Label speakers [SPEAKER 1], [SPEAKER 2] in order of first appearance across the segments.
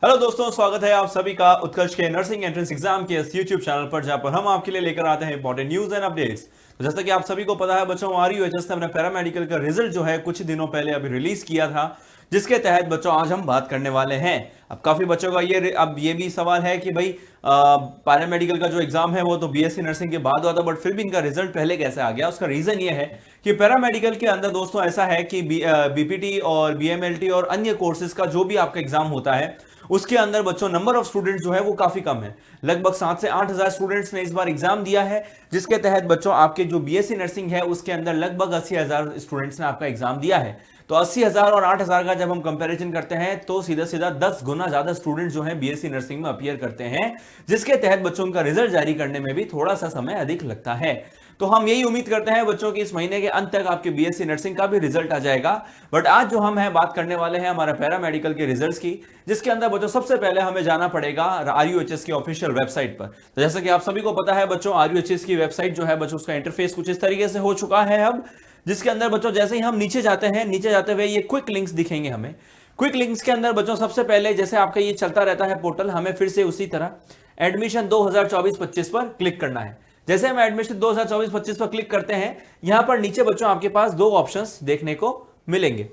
[SPEAKER 1] Hello दोस्तों, स्वागत है आप सभी का उत्कर्ष के नर्सिंग एंट्रेंस एग्जाम के इस यूट्यूब चैनल पर, जहां पर हम आपके लिए लेकर आते हैं इंपॉर्टेंट न्यूज एंड अपडेट्स। तो जैसा कि आप सभी को पता है बच्चों, आरयूएचएस ने अपने पैरामेडिकल का रिजल्ट जो है कुछ दिनों पहले अभी रिलीज किया था, जिसके तहत बच्चों आज हम बात करने वाले हैं। अब काफी बच्चों का ये भी सवाल है कि भाई पैरामेडिकल का जो एग्जाम है वो तो बीएससी नर्सिंग के बाद हुआ था, बट फिर भी इनका रिजल्ट पहले कैसे आ गया। उसका रीजन ये है कि पैरामेडिकल के अंदर दोस्तों ऐसा है कि बीपीटी और बीएमएलटी और अन्य कोर्सेज का जो भी आपका एग्जाम होता है उसके अंदर बच्चों नंबर ऑफ स्टूडेंट्स जो है वो काफी कम है। लगभग 7 से 8 हजार स्टूडेंट्स ने इस बार एग्जाम दिया है, जिसके तहत बच्चों आपके जो बीएससी नर्सिंग है उसके अंदर लगभग 80,000 स्टूडेंट्स ने आपका एग्जाम दिया है। तो 80,000 और 8,000 का जब हम कंपैरिजन करते हैं तो सीधा सीधा 10 गुना ज्यादा स्टूडेंट जो है बीएससी नर्सिंग में अपीयर करते हैं, जिसके तहत बच्चों का रिजल्ट जारी करने में भी थोड़ा सा समय अधिक लगता है। तो हम यही उम्मीद करते हैं बच्चों की इस महीने के अंत तक आपके बीएससी नर्सिंग का भी रिजल्ट आ जाएगा। बट आज जो हम है बात करने वाले हैं हमारा पैरामेडिकल के रिजल्ट्स की, जिसके अंदर बच्चों सबसे पहले हमें जाना पड़ेगा आरयूएचएस की ऑफिशियल वेबसाइट पर। तो जैसा कि आप सभी को पता है बच्चों, आरयूएचएस की वेबसाइट जो है बच्चों उसका इंटरफेस कुछ इस तरीके से हो चुका है अब, जिसके अंदर बच्चों जैसे ही हम नीचे जाते हैं, नीचे जाते हुए ये क्विक लिंक्स दिखेंगे हमें। क्विक लिंक्स के अंदर बच्चों सबसे पहले जैसे आपका ये चलता रहता है पोर्टल, हमें फिर से उसी तरह एडमिशन 2024-25 पर क्लिक करना है। जैसे हम एडमिशन 2024-25 पर क्लिक करते हैं, यहां पर नीचे बच्चों आपके पास दो ऑप्शंस देखने को मिलेंगे।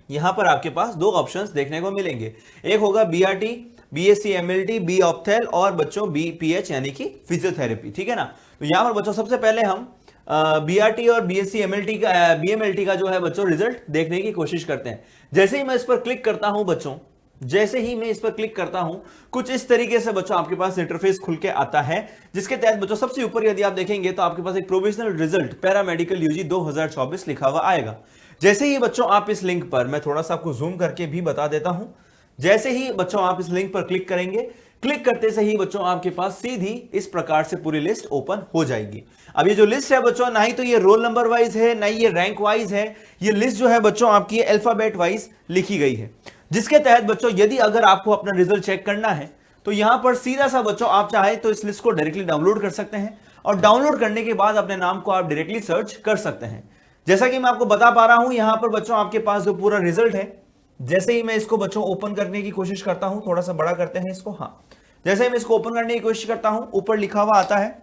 [SPEAKER 1] यहां पर आपके पास दो ऑप्शंस देखने को मिलेंगे, एक होगा BRT, BSc MLT, B ophthal और बच्चों बीपीएच यानी कि फिजियोथेरेपी। ठीक है ना। तो यहां पर बच्चों सबसे पहले हम बीआरटी और बीएससी एमएलटी का बीएमएलटी का जो है बच्चों रिजल्ट देखने की कोशिश करते हैं। जैसे ही मैं इस पर क्लिक करता हूं बच्चों, जैसे ही मैं इस पर क्लिक करता हूं, कुछ इस तरीके से बच्चों आपके पास इंटरफेस खुल के आता है, जिसके तहत बच्चों सबसे ऊपर यदि आप देखेंगे तो आपके पास एक प्रोविजनल रिजल्ट पैरामेडिकल यूजी 2024 लिखा हुआ आएगा। जैसे ही बच्चों आप इस लिंक पर, मैं थोड़ा सा आपको जूम करके भी बता देता हूं, जैसे ही बच्चों आप इस लिंक पर क्लिक करेंगे, क्लिक करते से ही बच्चों आपके पास सीधी इस प्रकार से पूरी लिस्ट ओपन हो जाएगी। अब ये जो लिस्ट है बच्चों, ना ही तो ये रोल नंबर वाइज है, ना ही ये रैंक वाइज है, ये लिस्ट जो है बच्चों आपकी अल्फाबेट वाइज लिखी गई है। जिसके तहत बच्चों यदि अगर आपको अपना रिजल्ट चेक करना है तो यहां पर सीधा सा बच्चों आप चाहे तो इस लिस्ट को डायरेक्टली डाउनलोड कर सकते हैं, और डाउनलोड करने के बाद अपने नाम को आप डायरेक्टली सर्च कर सकते हैं। जैसा कि मैं आपको बता पा रहा हूं, यहां पर बच्चों आपके पास जो पूरा रिजल्ट है, जैसे ही मैं इसको बच्चों ओपन करने की कोशिश करता हूं, थोड़ा सा बड़ा करते हैं इसको, हाँ, जैसे ही मैं इसको ओपन करने की कोशिश करता हूं, ऊपर लिखा हुआ आता है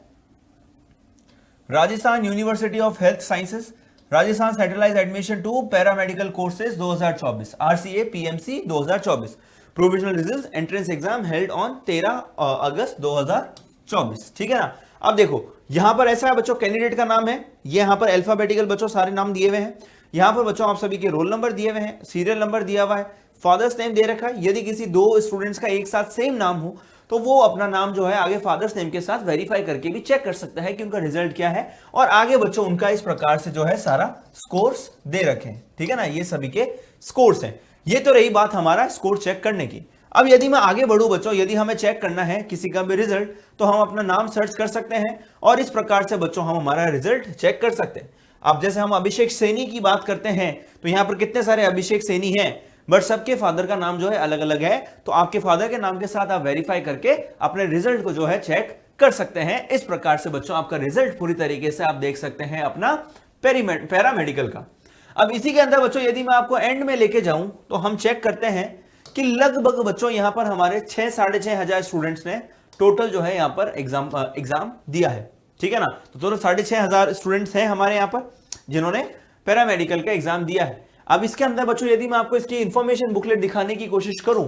[SPEAKER 1] Rajasthan university of health sciences, Rajasthan centralize admission to paramedical courses 2024, RCA PMC 2024, provisional result entrance exam held on 13 August 2024। ठीक है ना। अब देखो यहां पर ऐसा है बच्चों, कैंडिडेट का नाम है, ये यहां पर अल्फाबेटिकल बच्चों सारे नाम दिए हुए हैं। यहां पर बच्चों आप सभी के रोल नंबर दिए हुए हैं, सीरियल नंबर दिया हुआ है, फादर्स नेम दे रखा है। यदि किसी दो स्टूडेंट्स का एक साथ सेम नाम हो तो वो अपना नाम जो है आगे फादर्स नेम के साथ वेरीफाई करके भी चेक कर सकता है कि उनका रिजल्ट क्या है, और आगे बच्चों उनका इस प्रकार से जो है सारा स्कोर्स दे रखे हैं। ठीक है ना, ये सभी के स्कोर्स हैं। ये तो रही बात हमारा स्कोर चेक करने की। अब यदि मैं आगे बढ़ूं बच्चों, यदि हमें चेक करना है किसी का भी रिजल्ट, तो हम अपना नाम सर्च कर सकते हैं और इस प्रकार से बच्चों हम हमारा रिजल्ट चेक कर सकते हैं। अब जैसे हम अभिषेक सैनी की बात करते हैं तो यहां पर कितने सारे अभिषेक सैनी हैं, बट सबके फादर का नाम जो है अलग अलग है। तो आपके फादर के नाम के साथ आप वेरीफाई करके अपने रिजल्ट को जो है चेक कर सकते हैं। इस प्रकार से बच्चों आपका रिजल्ट पूरी तरीके से आप देख सकते हैं अपना पैरामेडिकल का। अब इसी के अंदर बच्चों यदि मैं आपको एंड में लेके जाऊं तो हम चेक करते हैं कि लगभग बच्चों यहां पर हमारे 6-6.5 हजार स्टूडेंट्स ने टोटल जो है यहां पर एग्जाम दिया है। ठीक है ना। तो टोटल 6.5 हजार स्टूडेंट्स हैं हमारे यहां पर जिन्होंने पैरामेडिकल का एग्जाम दिया है। अब इसके अंदर बच्चों यदि मैं आपको इसकी इंफॉर्मेशन बुकलेट दिखाने की कोशिश करूं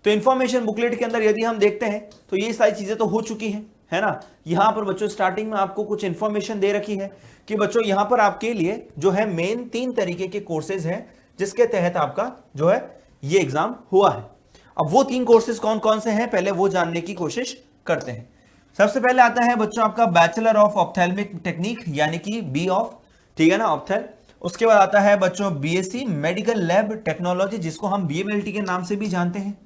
[SPEAKER 1] तो इंफॉर्मेशन बुकलेट के अंदर यदि हम देखते हैं तो ये सारी चीजें तो हो चुकी हैं, है ना। यहां पर बच्चों स्टार्टिंग में आपको कुछ इंफॉर्मेशन दे रखी है कि बच्चों यहां पर आपके लिए जो है मेन 3 तरीके के कोर्सेज हैं जिसके तहत आपका जो है ये एग्जाम हुआ है। अब वो 3 कोर्सेज कौन कौन से हैं पहले वो जानने की कोशिश करते हैं। सबसे पहले आता है बच्चों आपका बैचलर ऑफ ऑप्थेल्मिक टेक्निक यानी कि बी ऑफ, ठीक है ना, ऑप्थेल। उसके बाद आता है बच्चों बीएससी मेडिकल लैब टेक्नोलॉजी, जिसको हम बीएमएलटी के नाम से भी जानते हैं,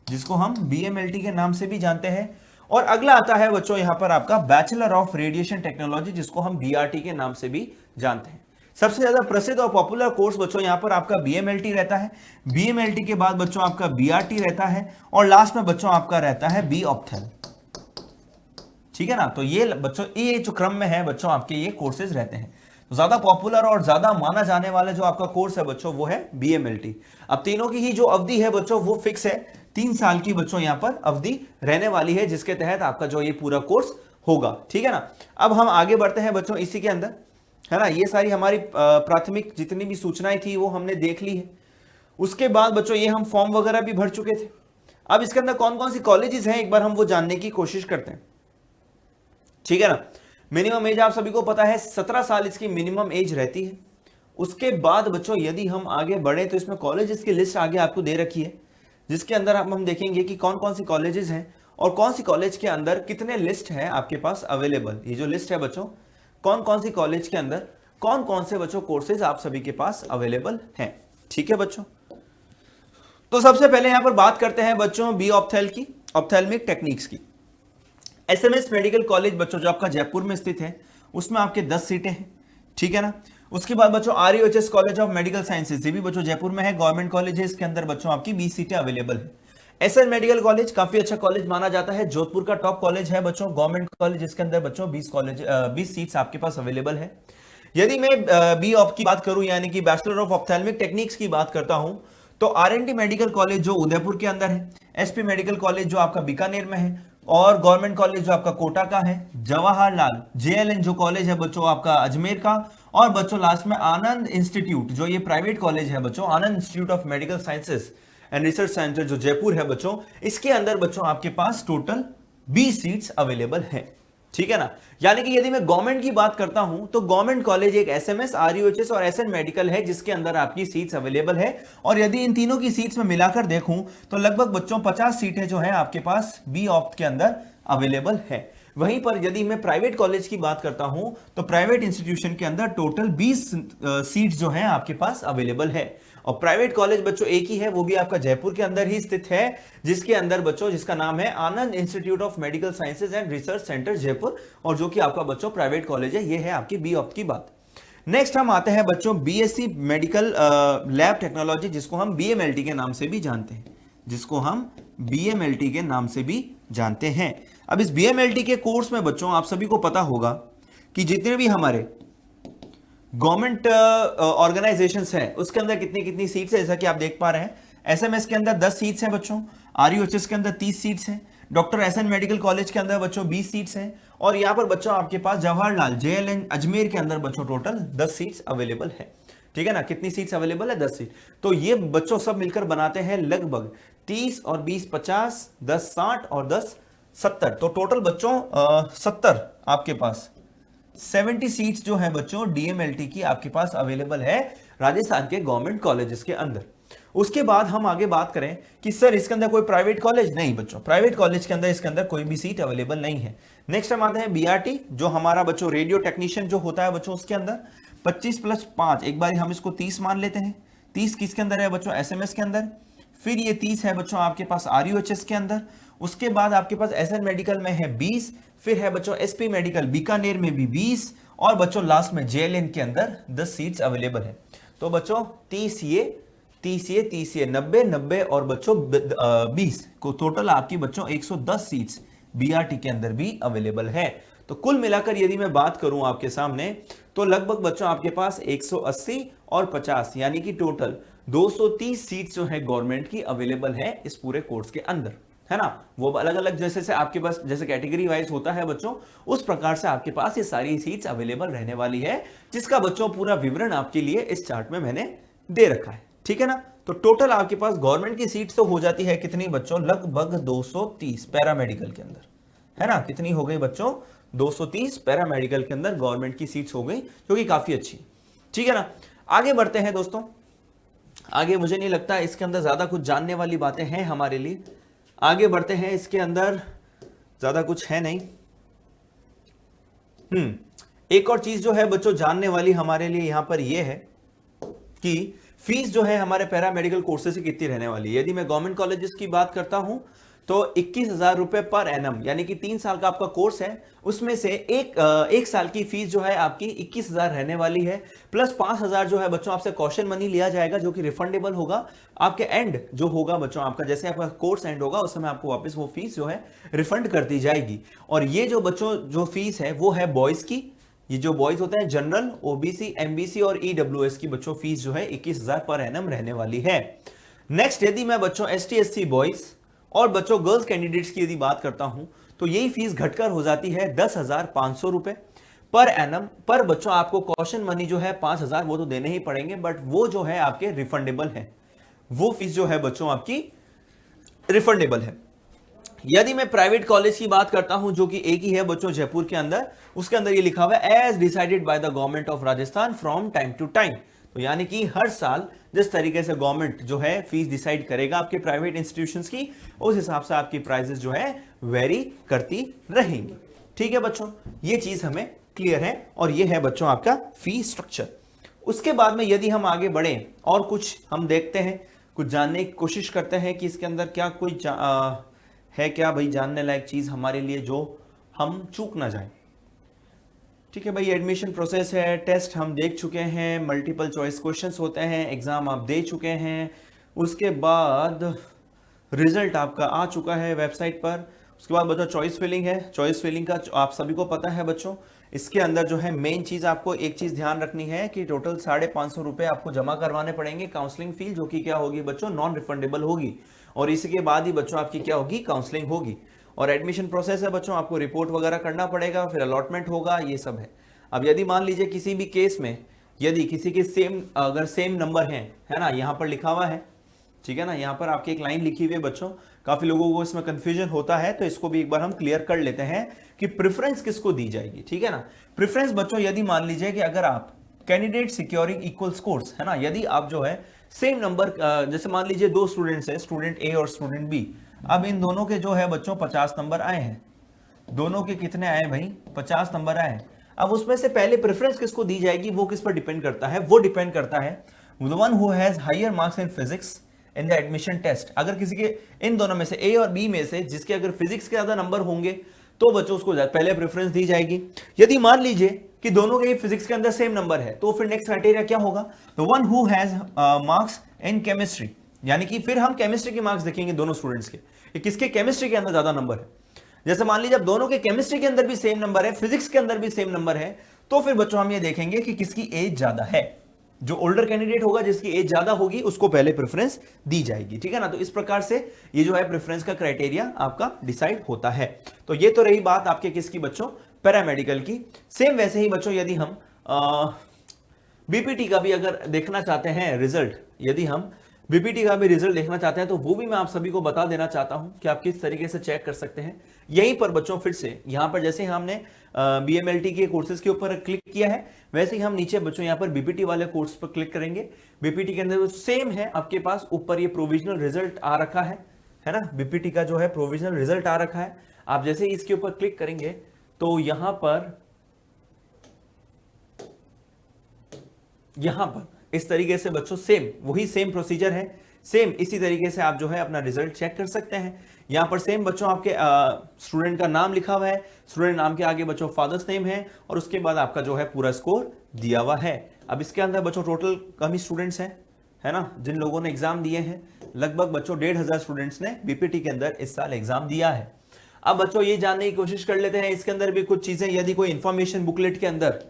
[SPEAKER 1] जिसको हम बीएमएलटी के नाम से भी जानते हैं। और अगला आता है बच्चों यहां पर आपका बैचलर ऑफ रेडिएशन टेक्नोलॉजी, जिसको हम बीआरटी के नाम से भी जानते हैं। सबसे ज्यादा प्रसिद्ध और पॉपुलर कोर्स बच्चों यहां पर आपका बीएमएलटी रहता है, बीएमएलटी के बाद बच्चों आपका बीआरटी रहता है, और लास्ट में बच्चों आपका रहता है बी ऑप्थेल। ठीक है ना। तो ये बच्चों ये जो क्रम में है बच्चों आपके ये कोर्सेज रहते हैं। तो ज्यादा पॉपुलर और ज्यादा माना जाने वाला जो आपका कोर्स है बच्चों वो है बीएमएलटी। अब तीनों की ही जो अवधि है बच्चों वो फिक्स है, 3 साल की बच्चों यहां पर अवधि रहने वाली है, जिसके तहत आपका जो ये पूरा कोर्स होगा। ठीक है ना। अब हम आगे बढ़ते हैं बच्चों इसी के अंदर, है ना। ये सारी हमारी प्राथमिक जितनी भी सूचनाएं थी वो हमने देख ली है। उसके बाद बच्चों ये हम फॉर्म वगैरह भी भर चुके थे। अब इसके अंदर कौन कौन सी कॉलेजेस हैं एक बार हम वो जानने की कोशिश करते हैं। ठीक है ना। मिनिमम एज आप सभी को पता है 17 साल इसकी मिनिमम एज रहती है। उसके बाद बच्चों यदि हम आगे बढ़े तो इसमें कॉलेजेस की लिस्ट आगे आपको दे रखी है, जिसके अंदर हम देखेंगे कि कौन कौन सी कॉलेजेस हैं और कौन सी कॉलेज के अंदर कितने लिस्ट है आपके पास अवेलेबल। ये जो लिस्ट है बच्चों, कौन कौन सी कॉलेज के अंदर कौन कौन से बच्चों कोर्सेज आप सभी के पास अवेलेबल हैं। ठीक है बच्चों। तो सबसे पहले यहां पर बात करते हैं बच्चों बी ऑप्थेल की, ऑप्थेल्मिक टेक्निक्स की। एसएमएस मेडिकल कॉलेज बच्चों जो आपका जयपुर में स्थित है, उसमें आपके 10 सीटें हैं। ठीक है ना। उसके बाद बच्चों RUHS college of medical sciences, ये भी बच्चों जयपुर में है, गवर्नमेंट कॉलेज है। इसके अंदर बच्चों आपकी 20 सीटें अवेलेबल है। एसएन मेडिकल कॉलेज काफी अच्छा कॉलेज माना जाता है, जोधपुर का टॉप कॉलेज है बच्चों, गवर्नमेंट कॉलेज, जिसके अंदर बच्चों 20 सीट्स आपके पास अवेलेबल है। यदि मैं बी ऑप की बात करूं, यानी कि बैचलर ऑफ ऑप्थेल्मिक टेक्निक्स की बात करता हूं, तो आरएनटी मेडिकल कॉलेज जो उदयपुर के अंदर है, एसपी मेडिकल कॉलेज जो आपका बीकानेर में है, और गवर्नमेंट कॉलेज जो आपका कोटा का है, जवाहरलाल जेएलएन जो कॉलेज है बच्चों आपका अजमेर का, और बच्चों लास्ट में आनंद इंस्टीट्यूट जो ये प्राइवेट कॉलेज है बच्चों, Anand institute of medical sciences and research centre जो जयपुर है बच्चों, इसके अंदर बच्चों आपके पास टोटल 20 सीट्स अवेलेबल है। ठीक है ना। यानी कि यदि मैं गवर्नमेंट की बात करता हूं तो गवर्नमेंट कॉलेज एक एसएमएस, आरयूएचएस और एसएन मेडिकल है, जिसके अंदर आपकी सीट्स अवेलेबल है। और यदि इन तीनों की सीट्स में मिलाकर देखूं तो लगभग बच्चों 50 सीटें जो है आपके पास बी ऑप्ट के अंदर अवेलेबल है। वहीं पर यदि मैं प्राइवेट कॉलेज की बात करता हूं तो प्राइवेट इंस्टीट्यूशन के अंदर टोटल 20 सीट्स जो है आपके पास अवेलेबल है। और प्राइवेट कॉलेज बच्चों एक ही है, वो भी आपका जयपुर के अंदर ही स्थित है, जिसके अंदर बच्चों जिसका नाम है Anand institute of medical sciences and research centre Jaipur, और जो कि आपका बच्चों प्राइवेट कॉलेज है। ये है आपकी बी ऑप्ट की बात। नेक्स्ट हम आते हैं बच्चों बीएससी मेडिकल लैब टेक्नोलॉजी, जिसको हम बीएमएलटी के नाम से भी जानते हैं, जिसको हम बीएमएलटी के नाम से भी जानते हैं। अब इस बीएमएलटी के कोर्स में बच्चों आप सभी को पता होगा कि जितने भी हमारे गवर्नमेंट ऑर्गेनाइजेशंस हैं उसके अंदर कितनी कितनी सीट्स है, जैसा कि आप देख पा रहे हैं। एसएमएस के अंदर 10 सीट्स हैं बच्चों, आरयूएचएस के अंदर 30 सीट्स हैं, डॉक्टर एसएन मेडिकल कॉलेज के अंदर बच्चों 20 सीट्स हैं, और यहां पर बच्चों आपके पास जवाहरलाल जेएलएन अजमेर के अंदर बच्चों टोटल 10 सीट्स अवेलेबल है। ठीक है ना। कितनी सीट्स अवेलेबल है? 10 सीट। तो ये बच्चों सब मिलकर बनाते हैं लगभग 30 और 20 50, 10 60 और 10 70, तो टोटल बच्चों 70 आपके पास 70 सीट्स जो है बच्चों डीएमएलटी की आपके पास अवेलेबल है राजस्थान के गवर्नमेंट कॉलेजेस के अंदर। उसके बाद हम आगे बात करें कि सर इसके अंदर कोई प्राइवेट कॉलेज नहीं बच्चों, प्राइवेट कॉलेज के अंदर इसके अंदर कोई भी सीट अवेलेबल नहीं है। नेक्स्ट हम आते हैं बीआरटी, जो हमारा बच्चों रेडियो टेक्नीशियन जो होता है बच्चों, उसके अंदर 25 + 5, एक बार हम इसको 30 मान लेते हैं। 30 किसके अंदर है बच्चों? एसएमएस के अंदर। फिर ये 30 है बच्चों आपके पास आरयूएचएस के अंदर। उसके बाद आपके पास एसएन मेडिकल में है 20, फिर है बच्चों एसपी मेडिकल बीकानेर में भी 20, और बच्चों लास्ट में जेएलएन के अंदर 10 सीट्स अवेलेबल है। तो बच्चों 30 ये 90 90 और बच्चों 20 को टोटल आपकी बच्चों 110 सीट्स बीआरटी के अंदर भी अवेलेबल है। तो कुल मिलाकर यदि मैं बात करूं आपके सामने तो लगभग बच्चों आपके पास 180 और 50 यानी कि टोटल 230 सीट्स जो है गवर्नमेंट की अवेलेबल है इस पूरे कोर्स के अंदर, है ना। वो अलग अलग जैसे से आपके पास जैसे कैटेगरी वाइज होता है बच्चों, उस प्रकार से आपके पास ये सारी सीट्स अवेलेबल रहने वाली है, जिसका बच्चों पूरा विवरण आपके लिए इस चार्ट में मैंने दे रखा है। ठीक है ना। तो टोटल आपके पास गवर्नमेंट की सीट्स तो हो जाती है कितनी बच्चों? लगभग 230 पैरामेडिकल के अंदर, है ना। कितनी हो गई बच्चों? 230 पैरामेडिकल के अंदर गवर्नमेंट की सीट्स हो गई, जो कि काफी अच्छी। ठीक है ना। आगे बढ़ते हैं दोस्तों। आगे मुझे नहीं लगता इसके अंदर ज्यादा कुछ जानने वाली बातें हैं हमारे लिए। आगे बढ़ते हैं, इसके अंदर ज्यादा कुछ है नहीं। एक और चीज जो है बच्चों जानने वाली हमारे लिए यहां पर यह है कि फीस जो है हमारे पैरामेडिकल कोर्सेज की कितनी रहने वाली है। यदि मैं गवर्नमेंट कॉलेजेस की बात करता हूं तो 21,000 रुपए पर एनम, यानी कि 3 साल का आपका कोर्स है, उसमें से एक साल की फीस जो है आपकी 21,000 रहने वाली है, प्लस 5,000 जो है बच्चों आपसे कॉशन मनी लिया जाएगा, जो कि रिफंडेबल होगा आपके एंड जो होगा बच्चों आपका, जैसे आपका कोर्स एंड होगा उस समय आपको वापस वो फीस जो है रिफंड कर दी जाएगी। और ये जो बच्चों जो फीस है वो है बॉयज की, ये जो बॉयज होते हैं जनरल, ओबीसी, एमबीसी और ईडब्ल्यूएस की बच्चों फीस जो है 21,000 पर एनम रहने वाली है। नेक्स्ट यदि मैं बच्चों एसटी एससी बॉयज और बच्चों गर्ल्स कैंडिडेट्स की यदि बात करता हूं तो यही फीस घटकर हो जाती है 10,500 रुपए पर एनम। पर बच्चों आपको कॉशन मनी जो है 5,000 वो तो देने ही पड़ेंगे, बट वो जो है आपके रिफंडेबल है, वो फीस जो है बच्चों आपकी रिफंडेबल है। यदि मैं प्राइवेट कॉलेज की बात करता हूं जो कि एक ही है बच्चों जयपुर के अंदर, उसके अंदर ये लिखा हुआ है as decided by the government of Rajasthan from time to time. तो यानी कि हर साल जिस तरीके से गवर्नमेंट जो है फीस डिसाइड करेगा आपके प्राइवेट इंस्टीट्यूशंस की, उस हिसाब से आपकी प्राइसेस जो है वेरी करती रहेंगी। ठीक है बच्चों, ये चीज हमें क्लियर है और ये है बच्चों आपका फी स्ट्रक्चर। उसके बाद में यदि हम आगे बढ़े और कुछ हम देखते हैं, कुछ जानने की कोशिश करते हैं कि इसके अंदर क्या कोई है क्या भाई जानने लायक चीज हमारे लिए जो हम चूक ना जाए। ठीक है भाई, एडमिशन प्रोसेस है, टेस्ट हम देख चुके हैं, मल्टीपल चॉइस क्वेश्चंस होते हैं, एग्जाम आप दे चुके हैं, उसके बाद रिजल्ट आपका आ चुका है वेबसाइट पर। उसके बाद बच्चों चॉइस फिलिंग है, चॉइस फिलिंग का आप सभी को पता है बच्चों। इसके अंदर जो है मेन चीज आपको एक चीज ध्यान रखनी है कि टोटल 550 रुपए आपको जमा करवाने पड़ेंगे काउंसलिंग फी, जो कि क्या होगी बच्चों नॉन रिफंडेबल होगी, और इसी के बाद ही बच्चों आपकी क्या होगी काउंसलिंग होगी। और एडमिशन प्रोसेस है बच्चों, आपको रिपोर्ट वगैरह करना पड़ेगा, फिर अलॉटमेंट होगा, ये सब है। अब यदि मान लीजिए किसी भी केस में यदि किसी के अगर सेम नंबर है ना, यहाँ पर लिखा हुआ है, ठीक है ना, यहाँ पर आपकी एक लाइन लिखी हुई है बच्चों, काफी लोगों को इसमें कंफ्यूजन होता है, तो इसको भी एक बार हम क्लियर कर लेते हैं कि प्रेफरेंस किसको दी जाएगी। ठीक है ना, प्रेफरेंस बच्चों यदि मान लीजिए कि अगर आप कैंडिडेट सिक्योरिंग इक्वल स्कोर्स है ना, यदि आप जो है सेम नंबर, जैसे मान लीजिए दो स्टूडेंट्स हैं, स्टूडेंट ए और स्टूडेंट बी, अब इन दोनों के जो है बच्चों 50 नंबर आए हैं, दोनों के कितने आए भाई 50 नंबर आए। अब उसमें से पहले प्रेफरेंस किसको दी जाएगी वो किस पर डिपेंड करता है, वो डिपेंड करता है the one who has higher marks in physics in the admission test. अगर किसी के इन दोनों में से ए और बी में से जिसके अगर फिजिक्स के ज्यादा नंबर होंगे तो बच्चों उसको पहले प्रेफरेंस दी जाएगी। यदि मान लीजिए कि दोनों के फिजिक्स के अंदर सेम नंबर है तो फिर नेक्स्ट क्राइटेरिया क्या होगा, the one who has marks in chemistry, यानी कि फिर हम केमिस्ट्री के मार्क्स देखेंगे दोनों स्टूडेंट्स के, किसके केमिस्ट्री के अंदर ज्यादा नंबर है। जैसे मान लीजिए अब दोनों के केमिस्ट्री के अंदर भी सेम नंबर है, फिजिक्स के अंदर भी सेम नंबर है, तो फिर बच्चों हम ये देखेंगे कि किसकी एज ज्यादा है। जो ओल्डर कैंडिडेट होगा जिसकी एज ज्यादा होगी उसको पहले प्रेफरेंस दी जाएगी। ठीक है ना, तो इस प्रकार से ये जो है प्रेफरेंस का क्राइटेरिया आपका डिसाइड होता है। तो ये तो रही बात आपके किसकी बच्चों, पैरामेडिकल की। सेम वैसे ही बच्चों यदि हम बीपीटी का भी अगर देखना चाहते हैं रिजल्ट, यदि हम बीपीटी का भी रिजल्ट देखना चाहते हैं तो वो भी मैं आप सभी को बता देना चाहता हूं कि आप किस तरीके से चेक कर सकते हैं। यहीं पर बच्चों फिर से यहां पर जैसे हमने बीएमएलटी के कोर्सेज के ऊपर क्लिक किया है, वैसे ही हम नीचे बच्चों यहां पर बीपीटी वाले कोर्स पर क्लिक करेंगे। बीपीटी के अंदर सेम है आपके पास, ऊपर ये प्रोविजनल रिजल्ट आ रखा है ना, बीपीटी का जो है प्रोविजनल रिजल्ट आ रखा है। आप जैसे ही इसके ऊपर क्लिक करेंगे तो यहां पर इस तरीके से बच्चों सेम वही सेम प्रोसीजर है, सेम इसी तरीके से आप जो है अपना रिजल्ट चेक कर सकते हैं। यहां पर सेम बच्चों आपके स्टूडेंट का नाम लिखा हुआ है, स्टूडेंट नाम के आगे बच्चों फादर्स नेम है और उसके बाद आपका जो है पूरा स्कोर दिया हुआ है। अब इसके अंदर बच्चों टोटल कम ही स्टूडेंट्स हैं, है ना, जिन लोगों ने एग्जाम दिए हैं, लगभग बच्चों 1,500 स्टूडेंट्स ने बीपीटी के अंदर इस साल एग्जाम दिया है। अब बच्चों ये जानने की कोशिश कर लेते हैं इसके अंदर भी कुछ चीजें, यदि कोई इंफॉर्मेशन बुकलेट के अंदर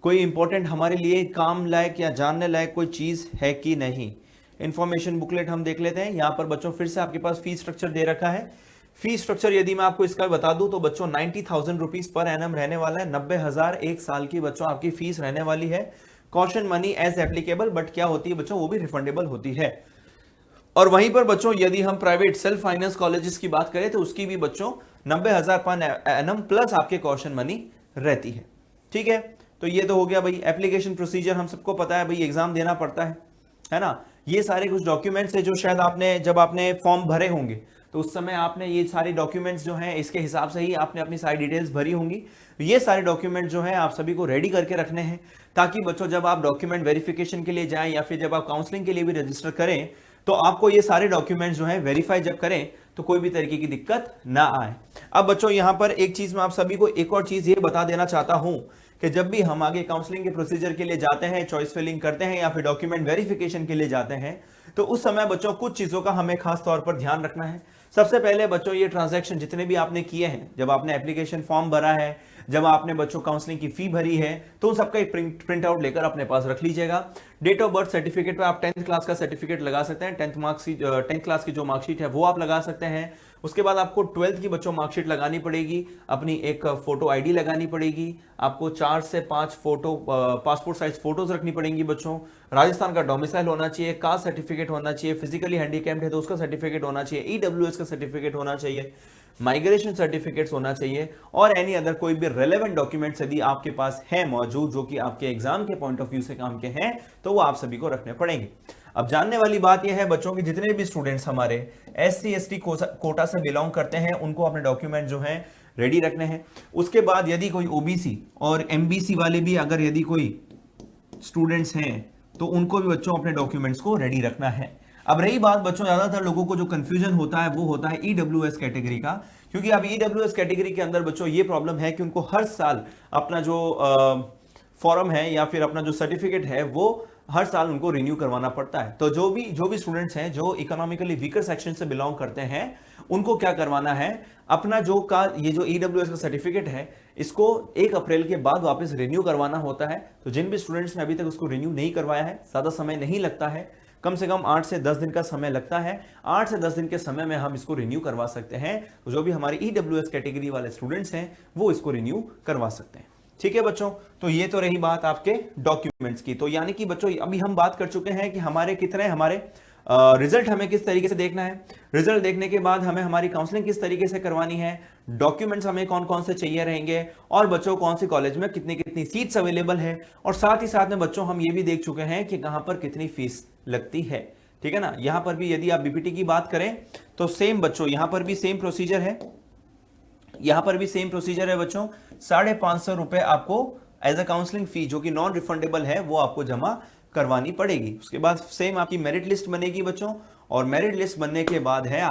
[SPEAKER 1] कोई इंपॉर्टेंट हमारे लिए काम लायक या जानने लायक कोई चीज है कि नहीं। इंफॉर्मेशन बुकलेट हम देख लेते हैं। यहां पर बच्चों फिर से आपके पास फीस स्ट्रक्चर दे रखा है। फीस स्ट्रक्चर यदि मैं आपको इसका बता दूं तो बच्चों 90,000 रुपीज पर एनम रहने वाला है, 90,000 एक साल की बच्चों आपकी फीस रहने वाली है। Caution money as applicable, but क्या होती है बच्चों वो भी रिफंडेबल होती है। और वहीं पर बच्चों यदि हम प्राइवेट सेल्फ फाइनेंस कॉलेजेस की बात करें तो उसकी भी बच्चों 90,000 पर एनम प्लस आपके कॉशन मनी रहती है। ठीक है, तो ये तो हो गया भाई एप्लीकेशन प्रोसीजर, हम सबको पता है भाई एग्जाम देना पड़ता है ना। ये सारे कुछ डॉक्यूमेंट्स है जो शायद आपने जब आपने फॉर्म भरे होंगे तो उस समय आपने ये सारे डॉक्यूमेंट्स जो हैं इसके हिसाब से ही आपने अपनी सारी डिटेल्स भरी होंगी। ये सारे डॉक्यूमेंट जो हैं आप सभी को रेडी करके रखने हैं ताकि बच्चों जब आप डॉक्यूमेंट वेरिफिकेशन के लिए जाएं या फिर जब आप काउंसलिंग के लिए भी रजिस्टर करें तो आपको ये सारे डॉक्यूमेंट्स जो हैं वेरीफाई जब करें तो कोई भी तरीके की दिक्कत ना आए। अब बच्चों यहां पर एक चीज मैं आप सभी को एक और चीज ये बता देना चाहता हूं कि जब भी हम आगे काउंसलिंग के प्रोसीजर के लिए जाते हैं, चॉइस फिलिंग करते हैं या फिर डॉक्यूमेंट वेरिफिकेशन के लिए जाते हैं तो उस समय बच्चों कुछ चीजों का हमें खास तौर पर ध्यान रखना है। सबसे पहले बच्चों ये ट्रांजैक्शन जितने भी आपने किए हैं, जब आपने एप्लीकेशन फॉर्म भरा है, जब आपने बच्चों काउंसलिंग की फी भरी है, तो उन सबका एक प्रिंट आउट लेकर अपने पास रख लीजिएगा। डेट ऑफ बर्थ सर्टिफिकेट पे आप 10th क्लास का सर्टिफिकेट लगा सकते हैं, 10th क्लास की जो मार्कशीट है वो आप लगा सकते हैं। उसके बाद आपको 12th की बच्चों मार्कशीट लगानी पड़ेगी, अपनी एक फोटो आईडी लगानी पड़ेगी, आपको 4 से 5 फोटो पासपोर्ट साइज फोटोज रखनी पड़ेंगी बच्चों। राजस्थान का डोमिसाइल होना चाहिए, कास्ट सर्टिफिकेट होना चाहिए, फिजिकली हैंडीकैप्ड है तो उसका सर्टिफिकेट होना चाहिए, ईडब्ल्यूएस का सर्टिफिकेट होना चाहिए, माइग्रेशन सर्टिफिकेट्स होना चाहिए, और एनी अदर कोई भी रेलेवेंट डॉक्यूमेंट्स यदि आपके पास है मौजूद जो कि आपके एग्जाम के पॉइंट ऑफ व्यू से काम के हैं, तो वो आप सभी को रखने पड़ेंगे। अब जानने वाली बात यह है बच्चों की जितने भी स्टूडेंट्स हमारे SC ST कोटा से बिलोंग करते हैं, उनको अपने डॉक्यूमेंट जो हैं रेडी रखने हैं। उसके बाद यदि कोई OBC और MBC वाले भी अगर यदि कोई स्टूडेंट्स हैं तो उनको भी बच्चों अपने डॉक्यूमेंट्स को रेडी रखना है। अब रही बात बच्चों, ज्यादातर लोगों को जो कंफ्यूजन होता है वो होता है EWS कैटेगरी का, क्योंकि अब EWS कैटेगरी के अंदर बच्चों ये प्रॉब्लम है कि उनको हर साल अपना जो फॉर्म है या फिर अपना जो सर्टिफिकेट है वो हर साल उनको रिन्यू करवाना पड़ता है। तो जो भी स्टूडेंट्स हैं जो इकोनॉमिकली वीकर सेक्शन से बिलोंग करते हैं, उनको क्या करवाना है, अपना ये जो EWS का सर्टिफिकेट है इसको 1 अप्रैल के बाद वापस रिन्यू करवाना होता है। तो जिन भी स्टूडेंट्स ने अभी तक उसको रिन्यू नहीं करवाया है, ज्यादा समय नहीं लगता है, कम से कम 8 से 10 दिन का समय लगता है। 8 से 10 दिन के समय में हम इसको रिन्यू करवा सकते हैं। तो जो भी हमारी EWS कैटेगरी वाले स्टूडेंट्स हैं वो इसको रिन्यू करवा सकते हैं। ठीक है बच्चों, तो ये तो रही बात आपके डॉक्यूमेंट्स की। तो यानी कि बच्चों अभी हम बात कर चुके हैं कि हमारे रिजल्ट हमें किस तरीके से देखना है, रिजल्ट देखने के बाद हमें हमारी काउंसलिंग किस तरीके से करवानी है, डॉक्यूमेंट्स हमें कौन कौन से चाहिए रहेंगे, और बच्चों कौन से कॉलेज में कितनी कितनी सीट्स अवेलेबल है, और साथ ही साथ में बच्चों हम ये भी देख चुके हैं कि कहां पर कितनी फीस लगती है। ठीक है ना, यहां पर भी यदि आप BPT की बात करें तो सेम बच्चों यहां पर भी सेम प्रोसीजर है, बच्चों 550 रुपए आपको एज अ काउंसलिंग फी जो कि नॉन रिफंडेबल है वो आपको जमा करवानी पड़ेगी। उसके बाद सेम आपकी मेरिट लिस्ट बनेगी बच्चों, और मेरिट लिस्ट बनने के बाद है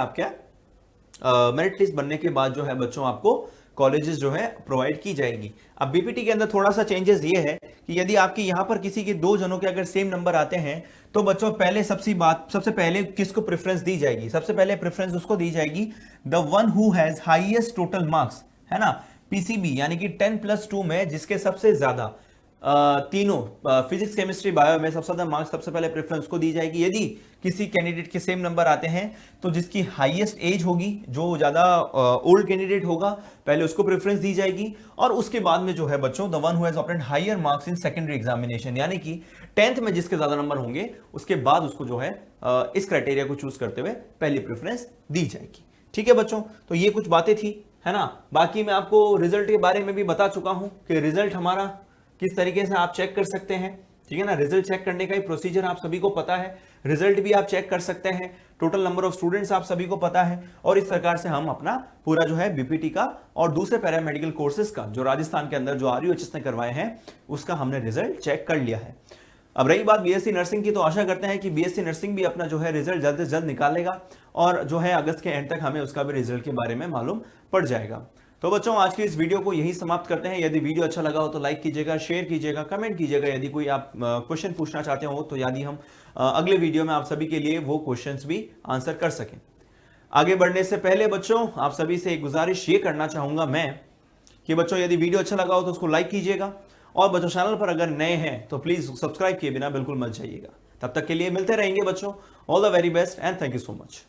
[SPEAKER 1] मेरिट लिस्ट बनने के बाद जो है बच्चों आपको कॉलेजेस जो है प्रोवाइड की जाएगी। अब BPT के अंदर थोड़ा सा चेंजेस ये है कि यदि आपके यहां पर किसी के 2 जनों के अगर सेम नंबर आते हैं तो बच्चों सबसे पहले किसको प्रेफरेंस दी जाएगी, सबसे पहले प्रेफरेंस उसको दी जाएगी the one who has highest total marks, है ना, PCB यानी कि 10+2 में जिसके सबसे ज्यादा तीनों फिजिक्स केमिस्ट्री बायो में सबसे ज्यादा मार्क्स, सबसे पहले प्रेफरेंस को दी जाएगी। यदि किसी कैंडिडेट के सेम नंबर आते हैं तो जिसकी हाईएस्ट एज होगी, जो ज्यादा ओल्ड कैंडिडेट होगा, पहले उसको प्रेफरेंस दी जाएगी। और उसके बाद में जो है बच्चों the one who has obtained higher marks in secondary examination, यानी कि 10th में जिसके ज्यादा नंबर होंगे उसके बाद उसको जो है इस क्राइटेरिया को चूज करते हुए पहली प्रेफरेंस दी जाएगी। ठीक है बच्चों, तो ये कुछ बातें थी, है ना। बाकी मैं आपको रिजल्ट के बारे में भी बता चुका हूं कि रिजल्ट हमारा किस तरीके से आप चेक कर सकते हैं। ठीक है ना, रिजल्ट चेक करने का ही प्रोसीजर आप सभी को पता है, रिजल्ट भी आप चेक कर सकते हैं, टोटल नंबर ऑफ स्टूडेंट्स आप सभी को पता है, और इस प्रकार से हम अपना पूरा जो है BPT का और दूसरे पैरामेडिकल कोर्सेज का जो राजस्थान के अंदर जो RUHS ने करवाए हैं उसका हमने रिजल्ट चेक कर लिया है। अब रही बात BSc नर्सिंग की, तो आशा करते हैं कि BSc नर्सिंग भी अपना जो है रिजल्ट जल्द से जल्द निकालेगा, और जो है अगस्त के एंड तक हमें उसका भी रिजल्ट के बारे में मालूम पड़ जाएगा। तो बच्चों आज की इस वीडियो को यही समाप्त करते हैं। यदि वीडियो अच्छा लगा हो तो लाइक कीजिएगा, शेयर कीजिएगा, कमेंट कीजिएगा। यदि कोई आप क्वेश्चन पूछना चाहते हो तो यदि हम अगले वीडियो में आप सभी के लिए वो क्वेश्चंस भी आंसर कर सकें। आगे बढ़ने से पहले बच्चों आप सभी से एक गुजारिश ये करना चाहूंगा मैं कि बच्चों यदि वीडियो अच्छा लगा हो तो उसको लाइक कीजिएगा, और बच्चों चैनल पर अगर नए हैं तो प्लीज सब्सक्राइब किए बिना बिल्कुल मत जाइएगा। तब तक के लिए मिलते रहेंगे बच्चों। All the very best and thank you so much.